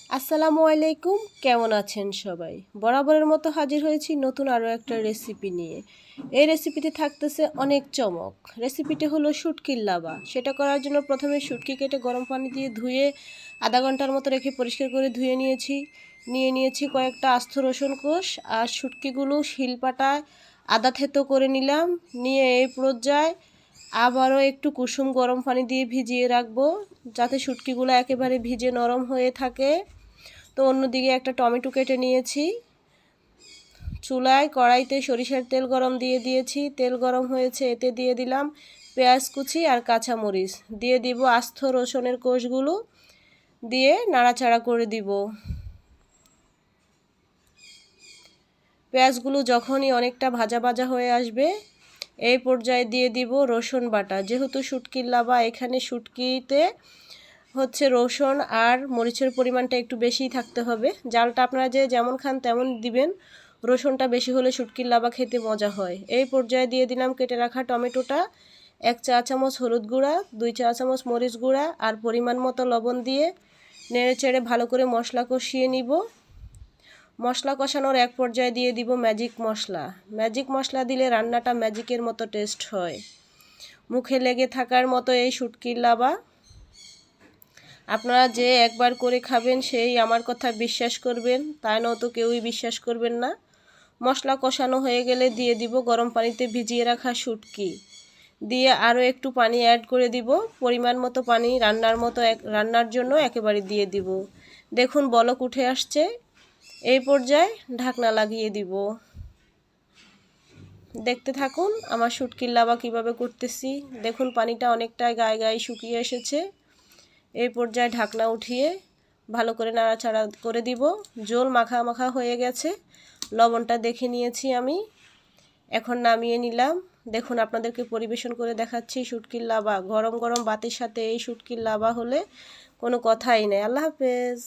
আসসালামু আলাইকুম, কেমন আছেন সবাই? বরাবরের মতো হাজির হয়েছি নতুন আরও একটা রেসিপি নিয়ে। এই রেসিপিতে থাকতেছে অনেক চমক। রেসিপিটি হলো শুটকির লাবা। সেটা করার জন্য প্রথমে শুটকি কেটে গরম পানি দিয়ে ধুয়ে আধা ঘন্টার মতো রেখে পরিষ্কার করে ধুয়ে নিয়েছি কয়েকটা আস্ত রসুন কোষ। আর শুটকিগুলো শিলপাটায় আদা থেতো করে নিলাম। নিয়ে এই পর্যায়ে আবারও একটু কুসুম গরম পানি দিয়ে ভিজিয়ে রাখবো, যাতে শুটকিগুলো একেবারে ভিজে নরম হয়ে থাকে। তো অন্যদিকে একটা টমেটো কেটে নিয়েছি। চুলায় কড়াইতে সরিষার তেল গরম দিয়ে দিয়েছি। তেল গরম হয়েছে, এতে দিয়ে দিলাম পেঁয়াজ কুচি আর কাঁচামরিচ। দিয়ে দিব আস্ত রসুনের কোষগুলো, দিয়ে নাড়াচাড়া করে দিব। পেঁয়াজগুলো যখনই অনেকটা ভাজা ভাজা হয়ে আসবে, এই পর্যায়ে দিয়ে দিব রসুন বাটা। যেহেতু শুটকির লাবা, এখানে শুটকিতে রসুন আর মরিচের পরিমাণটা একটু বেশিই থাকতে হবে। জালটা আপনারা যেমন খান তেমন দিবেন। রসুনটা বেশি হলে শুটকির লাবা খেতে মজা হয়। এই পর্যায়ে দিয়ে দিলাম কেটে রাখা টমেটোটা, 1 চা চামচ হলুদ গুঁড়া, 2 চা চামচ মরিচ গুঁড়া আর পরিমাণ মতো লবণ দিয়ে নেড়েচেড়ে ভালো করে মশলা কষিয়ে নিব। মশলা কষানোর এক পর্যায়ে দিয়ে দিব ম্যাজিক মশলা। ম্যাজিক মশলা দিলে রান্নাটা ম্যাজিকের মতো টেস্ট হয়। মুখে লেগে থাকার মতো এই শুটকির লাবা। আপনারা যে একবার করে খাবেন সেই আমার কথা বিশ্বাস করবেন, তাই নয়তো কেউই বিশ্বাস করবেন না। মশলা কষানো হয়ে গেলে দিয়ে দিব গরম পানিতে ভিজিয়ে রাখা শুটকি। দিয়ে আরও একটু পানি অ্যাড করে দিব, পরিমাণ মতো পানি রান্নার জন্য একেবারে দিয়ে দিব। দেখুন বলক উঠে আসছে। এই পর্যায়ে ঢাকনা লাগিয়ে দিব। দেখতে থাকুন আমার শুটকির লাবা কিভাবে করতেছি। দেখুন পানিটা অনেকটাই গায়ে গায়ে শুকিয়ে এসেছে। এই পর্যায়ে ঢাকনা উঠিয়ে ভালো করে নাড়াচাড়া করে দিব। ঝোল মাখা মাখা হয়ে গেছে। লবণটা দেখে নিয়েছি আমি। এখন নামিয়ে নিলাম। দেখুন আপনাদেরকে পরিবেশন করে দেখাচ্ছি শুটকির লাবা। গরম গরম ভাতের সাথে এই শুটকির লাবা হলে কোনো কথাই নেই। আল্লাহ হাফেজ।